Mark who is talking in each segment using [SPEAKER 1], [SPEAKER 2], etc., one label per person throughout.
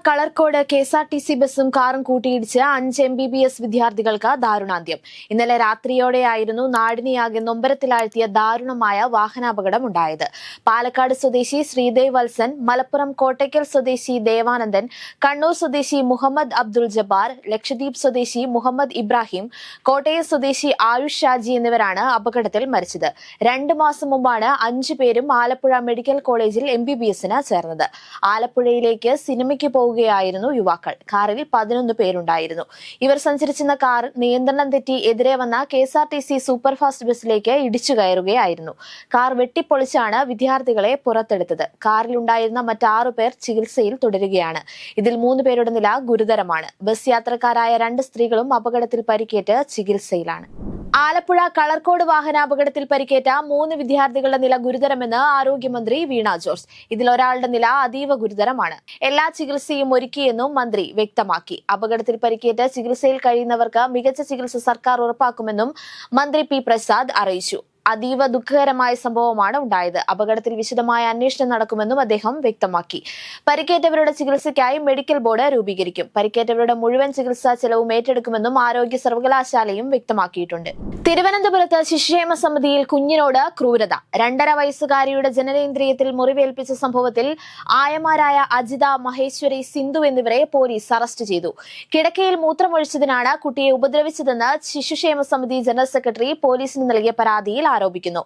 [SPEAKER 1] Kalarcode KSRTC ബസും കാറും കൂട്ടിയിടിച്ച് 5 MBBS വിദ്യാർത്ഥികൾക്ക് ദാരുണാന്ത്യം. ഇന്നലെ രാത്രിയോടെയായിരുന്നു നാടിനെയാകെ നൊമ്പരത്തിലാഴ്ത്തിയ ദാരുണമായ വാഹനാപകടം ഉണ്ടായത്. പാലക്കാട് സ്വദേശി ശ്രീദേവ് വത്സൻ, മലപ്പുറം കോട്ടയ്ക്കൽ സ്വദേശി ദേവാനന്ദൻ, കണ്ണൂർ സ്വദേശി മുഹമ്മദ് അബ്ദുൾ ജബ്ബാർ, ലക്ഷദ്വീപ് സ്വദേശി മുഹമ്മദ് ഇബ്രാഹിം, കോട്ടയം സ്വദേശി ആയുഷ് ഷാജി എന്നിവരാണ് അപകടത്തിൽ മരിച്ചത്. 2 മാസം മുമ്പാണ് 5 പേരും ആലപ്പുഴ മെഡിക്കൽ കോളേജിൽ MBBSന് ചേർന്നത്. ആലപ്പുഴയിലേക്ക് സിനിമയ്ക്ക് പോവുകയായിരുന്നു യുവാക്കൾ. കാറിൽ 11 പേരുണ്ടായിരുന്നു. ഇവർ സഞ്ചരിച്ചിരുന്ന കാർ നിയന്ത്രണം തെറ്റി എതിരെ വന്ന കെ.എസ്.ആർ.ടി.സി സൂപ്പർഫാസ്റ്റ് ബസ്സിലേക്ക് ഇടിച്ചു കയറുകയായിരുന്നു. കാർ വെട്ടിപ്പൊളിച്ചാണ് വിദ്യാർത്ഥികളെ പുറത്തെടുത്തത്. കാറിലുണ്ടായിരുന്ന മറ്റ് 6 പേർ ചികിത്സയിൽ തുടരുകയാണ്. ഇതിൽ 3 പേരുടെ നില ഗുരുതരമാണ്. ബസ് യാത്രക്കാരായ 2 സ്ത്രീകളും അപകടത്തിൽ പരിക്കേറ്റ് ചികിത്സയിലാണ്. ആലപ്പുഴ കളർക്കോട് വാഹനാപകടത്തിൽ പരിക്കേറ്റ 3 വിദ്യാർത്ഥികളുടെ നില ഗുരുതരമെന്ന് ആരോഗ്യമന്ത്രി വീണ ജോർജ്. ഇതിൽ ഒരാളുടെ നില അതീവ ഗുരുതരമാണ്. എല്ലാ ചികിത്സയും ഒരുക്കിയെന്നും മന്ത്രി വ്യക്തമാക്കി. അപകടത്തിൽ പരിക്കേറ്റ് ചികിത്സയിൽ കഴിയുന്നവർക്ക് മികച്ച ചികിത്സ സർക്കാർ ഉറപ്പാക്കുമെന്നും മന്ത്രി പി പ്രസാദ് അറിയിച്ചു. അതീവ ദുഃഖകരമായ സംഭവമാണ് ഉണ്ടായത്. അപകടത്തിൽ വിശദമായ അന്വേഷണം നടക്കുമെന്നും അദ്ദേഹം വ്യക്തമാക്കി. പരിക്കേറ്റവരുടെ ചികിത്സയ്ക്കായി മെഡിക്കൽ ബോർഡ് രൂപീകരിക്കും. പരിക്കേറ്റവരുടെ മുഴുവൻ ചികിത്സാ ചെലവും ഏറ്റെടുക്കുമെന്നും ആരോഗ്യ സർവകലാശാലയും വ്യക്തമാക്കിയിട്ടുണ്ട്. തിരുവനന്തപുരത്ത് ശിശുക്ഷേമ സമിതിയിൽ കുഞ്ഞിനോട് ക്രൂരത. 2.5 വയസ്സുകാരിയുടെ ജനനേന്ദ്രിയത്തിൽ മുറിവേൽപ്പിച്ച സംഭവത്തിൽ ആയമാരായ അജിത, മഹേശ്വരി, സിന്ധു എന്നിവരെ പോലീസ് അറസ്റ്റ് ചെയ്തു. കിടക്കയിൽ മൂത്രമൊഴിച്ചതിനാണ് കുട്ടിയെ ഉപദ്രവിച്ചതെന്ന് ശിശുക്ഷേമ സമിതി ജനറൽ സെക്രട്ടറി പോലീസിന് നൽകിയ പരാതിയിൽ ആരോപിക്കുന്നു.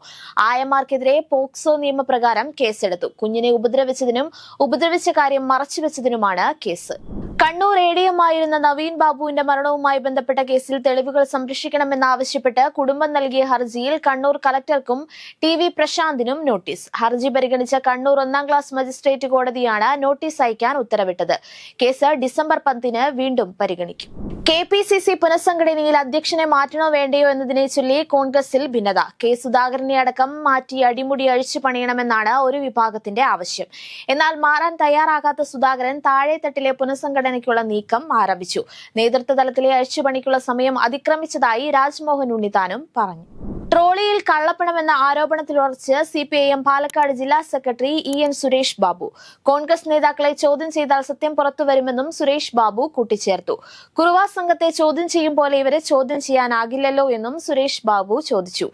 [SPEAKER 1] ആയമാർക്കെതിരെ പോക്സോ നിയമപ്രകാരം കേസെടുത്തു. കുഞ്ഞിനെ ഉപദ്രവിച്ചതിനും ഉപദ്രവിച്ച കാര്യം മറച്ചുവെച്ചതിനുമാണ് കേസ്. കണ്ണൂർ ADM ആയിരുന്ന നവീൻ ബാബുവിന്റെ മരണവുമായി ബന്ധപ്പെട്ട കേസിൽ തെളിവുകൾ സംരക്ഷിക്കണമെന്നാവശ്യപ്പെട്ട് കുടുംബം നൽകിയ ഹർജിയിൽ കണ്ണൂർ കലക്ടർക്കും TV പ്രശാന്തിനും നോട്ടീസ്. ഹർജി പരിഗണിച്ച കണ്ണൂർ 1ാം ക്ലാസ് മജിസ്ട്രേറ്റ് കോടതിയാണ് നോട്ടീസ് അയക്കാൻ ഉത്തരവിട്ടത്. കേസ് ഡിസംബർ 10-ന് വീണ്ടും പരിഗണിക്കും. KPCC പുനഃസംഘടനയിൽ അധ്യക്ഷനെ മാറ്റണോ വേണ്ടയോ എന്നതിനെ ചൊല്ലി കോൺഗ്രസിൽ ഭിന്നത. K. സുധാകരനെ അടക്കം മാറ്റി അടിമുടി അഴിച്ചു പണിയണമെന്നാണ് ഒരു വിഭാഗത്തിന്റെ ആവശ്യം. എന്നാൽ മാറാൻ തയ്യാറാകാത്ത സുധാകരൻ താഴെത്തട്ടിലെ പുനഃസംഘടനയ്ക്കുള്ള നീക്കം ആരംഭിച്ചു. നേതൃത്വ തലത്തിലെ അഴിച്ചുപണിക്കുള്ള സമയം അതിക്രമിച്ചതായി രാജ്മോഹൻ ഉണ്ണിത്താനും പറഞ്ഞു. ട്രോളിയിൽ കള്ളപ്പണമെന്ന ആരോപണത്തിൽ ഉറച്ച് CPIM പാലക്കാട് ജില്ലാ സെക്രട്ടറി EN സുരേഷ് ബാബു. കോൺഗ്രസ് നേതാക്കളെ ചോദ്യം ചെയ്താൽ സത്യം പുറത്തുവരുമെന്നും സുരേഷ് ബാബു കൂട്ടിച്ചേർത്തു. കുറുവാ സംഘത്തെ ചോദ്യം ചെയ്യും പോലെ ഇവരെ ചോദ്യം ചെയ്യാനാകില്ലല്ലോ എന്നും സുരേഷ് ബാബു ചോദിച്ചു.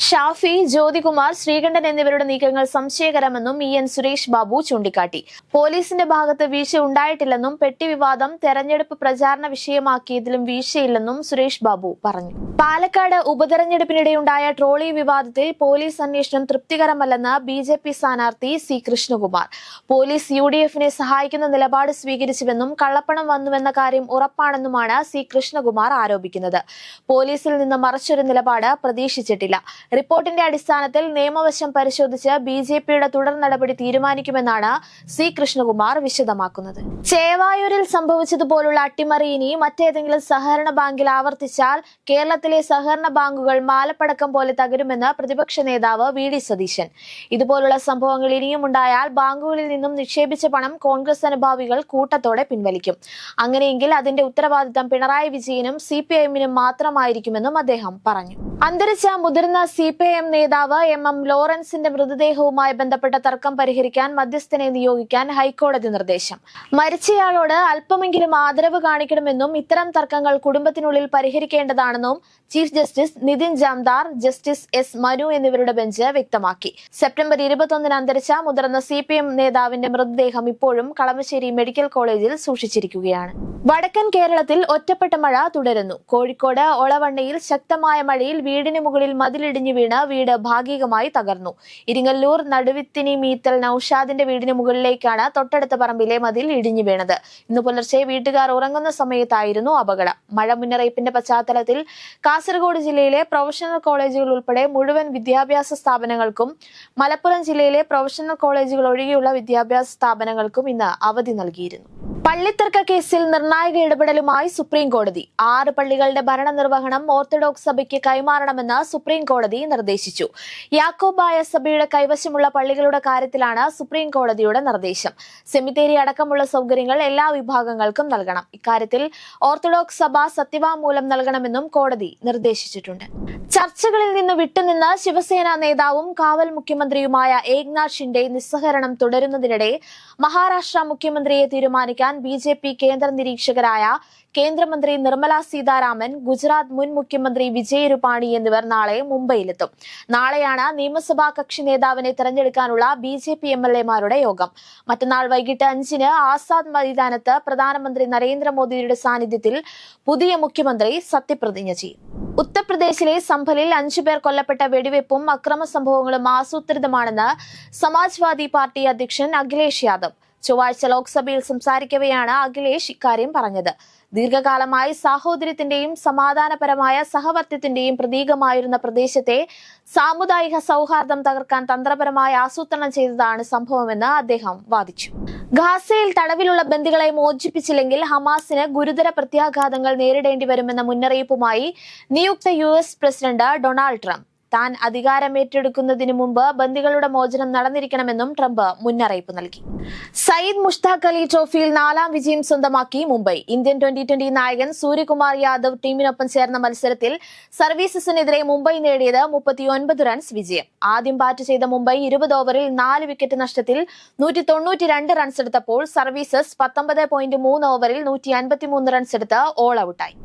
[SPEAKER 1] ഷാഫി, ജ്യോതികുമാർ, ശ്രീകണ്ഠൻ എന്നിവരുടെ നീക്കങ്ങൾ സംശയകരമെന്നും EN സുരേഷ് ബാബു ചൂണ്ടിക്കാട്ടി. പോലീസിന്റെ ഭാഗത്ത് വീഴ്ച ഉണ്ടായിട്ടില്ലെന്നും പെട്ടി വിവാദം തെരഞ്ഞെടുപ്പ് പ്രചാരണ വിഷയമാക്കിയതിലും വീഴ്ചയില്ലെന്നും സുരേഷ് ബാബു പറഞ്ഞു. പാലക്കാട് ഉപതെരഞ്ഞെടുപ്പിനിടെയുണ്ടായ ട്രോളി വിവാദത്തിൽ പോലീസ് അന്വേഷണം തൃപ്തികരമല്ലെന്ന് BJP സ്ഥാനാർത്ഥി C. കൃഷ്ണകുമാർ. പോലീസ് UDFനെ സഹായിക്കുന്ന നിലപാട് സ്വീകരിച്ചുവെന്നും കള്ളപ്പണം വന്നുവെന്ന കാര്യം ഉറപ്പാണെന്നുമാണ് C. കൃഷ്ണകുമാർ ആരോപിക്കുന്നത്. പോലീസിൽ നിന്ന് മറിച്ചൊരു നിലപാട് പ്രതീക്ഷിച്ചിട്ടില്ല. റിപ്പോർട്ടിന്റെ അടിസ്ഥാനത്തിൽ നിയമവശം പരിശോധിച്ച് BJPയുടെ തുടർ നടപടി തീരുമാനിക്കുമെന്നാണ് C. കൃഷ്ണകുമാർ വിശദമാക്കുന്നത്. ചേവായൂരിൽ സംഭവിച്ചതുപോലുള്ള അട്ടിമറി ഇനി മറ്റേതെങ്കിലും സഹകരണ ബാങ്കിൽ ആവർത്തിച്ചാൽ കേരളത്തിലെ സഹകരണ ബാങ്കുകൾ മാലപ്പടക്കം പോലെ തകരുമെന്ന് പ്രതിപക്ഷ നേതാവ് VD സതീശൻ. ഇതുപോലുള്ള സംഭവങ്ങൾ ഇനിയും ഉണ്ടായാൽ ബാങ്കുകളിൽ നിന്നും നിക്ഷേപിച്ച പണം കോൺഗ്രസ് അനുഭാവികൾ കൂട്ടത്തോടെ പിൻവലിക്കും. അങ്ങനെയെങ്കിൽ അതിന്റെ ഉത്തരവാദിത്തം പിണറായി വിജയനും CPIMനും മാത്രമായിരിക്കുമെന്നും അദ്ദേഹം പറഞ്ഞു. അന്തരിച്ച മുതിർന്ന CPIM നേതാവ് MM ലോറൻസിന്റെ മൃതദേഹവുമായി ബന്ധപ്പെട്ട തർക്കം പരിഹരിക്കാൻ മധ്യസ്ഥനെ നിയോഗിക്കാൻ ഹൈക്കോടതി നിർദ്ദേശം. മരിച്ചയാളോട് അല്പമെങ്കിലും ആദരവ് കാണിക്കണമെന്നും ഇത്തരം തർക്കങ്ങൾ കുടുംബത്തിനുള്ളിൽ പരിഹരിക്കേണ്ടതാണെന്നും chief justice Nitin Jamdar, justice S. Manu എന്നിവരുടെ ബെഞ്ച് വ്യക്തമാക്കി. സെപ്റ്റംബർ 21-ന് അന്തരിച്ച മുതിർന്ന CPIM നേതാവിന്റെ മൃതദേഹം ഇപ്പോഴും കളമശ്ശേരി മെഡിക്കൽ കോളേജിൽ സൂക്ഷിച്ചിരിക്കുകയാണ്. വടക്കൻ കേരളത്തിൽ ഒറ്റപ്പെട്ട മഴ തുടരുന്നു. കോഴിക്കോട് ഒളവണ്ണയിൽ ശക്തമായ മഴയിൽ വീടിന് മുകളിൽ മതിലിടിഞ്ഞു വീണ് വീട് ഭാഗികമായി തകർന്നു. ഇരിങ്ങല്ലൂർ നടുവിത്തിനി മീത്തൽ നൌഷാദിന്റെ വീടിന് മുകളിലേക്കാണ് തൊട്ടടുത്ത പറമ്പിലെ മതിൽ ഇടിഞ്ഞു വീണത്. ഇന്ന് പുലർച്ചെ വീട്ടുകാർ ഉറങ്ങുന്ന സമയത്തായിരുന്നു അപകടം. മഴ മുന്നറിയിപ്പിന്റെ പശ്ചാത്തലത്തിൽ കാസർഗോഡ് ജില്ലയിലെ പ്രൊഫഷണൽ കോളേജുകൾ ഉൾപ്പെടെ മുഴുവൻ വിദ്യാഭ്യാസ സ്ഥാപനങ്ങൾക്കും മലപ്പുറം ജില്ലയിലെ പ്രൊഫഷണൽ കോളേജുകൾ ഒഴികെയുള്ള വിദ്യാഭ്യാസ സ്ഥാപനങ്ങൾക്കും ഇന്ന് അവധി നൽകിയിരുന്നു. പള്ളിത്തർക്ക കേസിൽ നിർണായക ഇടപെടലുമായി സുപ്രീം കോടതി. 6 പള്ളികളുടെ ഭരണനിർവഹണം ഓർത്തഡോക്സ് സഭയ്ക്ക് കൈമാറണമെന്ന് സുപ്രീം കോടതി നിർദ്ദേശിച്ചു. യാക്കോബായ സഭയുടെ കൈവശമുള്ള പള്ളികളുടെ കാര്യത്തിലാണ് സുപ്രീം കോടതിയുടെ നിർദ്ദേശം. സെമിത്തേരി അടക്കമുള്ള സൗകര്യങ്ങൾ എല്ലാ വിഭാഗങ്ങൾക്കും നൽകണം. ഇക്കാര്യത്തിൽ ഓർത്തഡോക്സ് സഭ സത്യവാങ്മൂലം നൽകണമെന്നും കോടതി നിർദ്ദേശിച്ചിട്ടുണ്ട്. ചർച്ചകളിൽ നിന്ന് വിട്ടുനിന്ന ശിവസേന നേതാവും കാവൽ മുഖ്യമന്ത്രിയുമായ ഏക്നാഥ് ഷിൻഡെ നിസ്സഹകരണം തുടരുന്നതിനിടെ മഹാരാഷ്ട്ര മുഖ്യമന്ത്രിയെ തീരുമാനിക്കാൻ ബി.ജെ.പി. കേന്ദ്ര നിരീക്ഷകരായ കേന്ദ്രമന്ത്രി നിർമ്മല സീതാരാമൻ, ഗുജറാത്ത് മുൻ മുഖ്യമന്ത്രി വിജയ് രൂപാണി എന്നിവർ നാളെ മുംബൈയിലെത്തും. നാളെയാണ് നിയമസഭാ കക്ഷി നേതാവിനെ തെരഞ്ഞെടുക്കാനുള്ള ബി.ജെ.പി. എം.എൽ.എമാരുടെ യോഗം. മറ്റന്നാൾ വൈകിട്ട് 5-ന് ആസാദ് മൈതാനത്ത് പ്രധാനമന്ത്രി നരേന്ദ്രമോദിയുടെ സാന്നിധ്യത്തിൽ പുതിയ മുഖ്യമന്ത്രി സത്യപ്രതിജ്ഞ ചെയ്യും. ഉത്തർപ്രദേശിലെ സംഭലിൽ 5 പേർ കൊല്ലപ്പെട്ട വെടിവെപ്പും അക്രമ സംഭവങ്ങളും ആസൂത്രിതമാണെന്ന് സമാജ്വാദി പാർട്ടി അധ്യക്ഷൻ അഖിലേഷ് യാദവ്. ചൊവ്വാഴ്ച ലോക്സഭയിൽ സംസാരിക്കവെയാണ് അഖിലേഷ് ഇക്കാര്യം പറഞ്ഞത്. ദീർഘകാലമായി സാഹോദര്യത്തിന്റെയും സമാധാനപരമായ സഹവർത്തിത്വത്തിന്റെയും പ്രതീകമായിരുന്ന പ്രദേശത്തെ സാമുദായിക സൗഹാർദ്ദം തകർക്കാൻ തന്ത്രപരമായി ആസൂത്രണം ചെയ്തതാണ് സംഭവമെന്ന് അദ്ദേഹം വാദിച്ചു. ഗാസയിൽ തടവിലുള്ള ബന്ദികളെ മോചിപ്പിച്ചില്ലെങ്കിൽ ഹമാസിന് ഗുരുതര പ്രത്യാഘാതങ്ങൾ നേരിടേണ്ടി വരുമെന്ന മുന്നറിയിപ്പുമായി നിയുക്ത US പ്രസിഡന്റ് ഡൊണാൾഡ് ട്രംപ്. താൻ അധികാരമേറ്റെടുക്കുന്നതിന് മുമ്പ് ബന്ദികളുടെ മോചനം നടന്നിരിക്കണമെന്നും ട്രംപ് മുന്നറിയിപ്പ് നൽകി. സയ്യിദ് മുഷ്താഖ് അലി ട്രോഫിയിൽ 4ാം വിജയം സ്വന്തമാക്കി മുംബൈ. ഇന്ത്യൻ ട്വന്റി നായകൻ സൂര്യകുമാർ യാദവ് ടീമിനൊപ്പം ചേർന്ന മത്സരത്തിൽ സർവീസസിനെതിരെ മുംബൈ നേടിയത് 39 റൺസ് വിജയം. ആദ്യം ബാറ്റ് ചെയ്ത മുംബൈ 20 ഓവറിൽ 4 വിക്കറ്റ് നഷ്ടത്തിൽ 192 റൺസ് എടുത്തപ്പോൾ സർവീസസ് 19.3 ഓവറിൽ 153 റൺസ് എടുത്ത് ഓൾ ഔട്ടായി.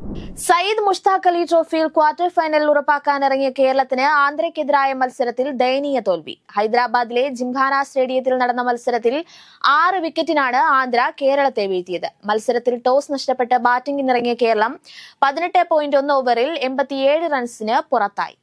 [SPEAKER 1] സയ്യിദ് മുഷ്താഖ് അലി ട്രോഫിയിൽ ക്വാർട്ടർ ഫൈനൽ ഉറപ്പാക്കാനിറങ്ങിയ കേരളത്തിന് ആന്ധ്രയ്ക്കെതിരായ മത്സരത്തിൽ ദയനീയ തോൽവി. ഹൈദരാബാദിലെ ജിംഖാന സ്റ്റേഡിയത്തിൽ നടന്ന മത്സരത്തിൽ 6 വിക്കറ്റിനാണ് ആന്ധ്ര കേരളത്തെ വീഴ്ത്തിയത്. മത്സരത്തിൽ ടോസ് നഷ്ടപ്പെട്ട് ബാറ്റിംഗിനിറങ്ങിയ കേരളം 18.1 ഓവറിൽ 87 റൺസിന് പുറത്തായി.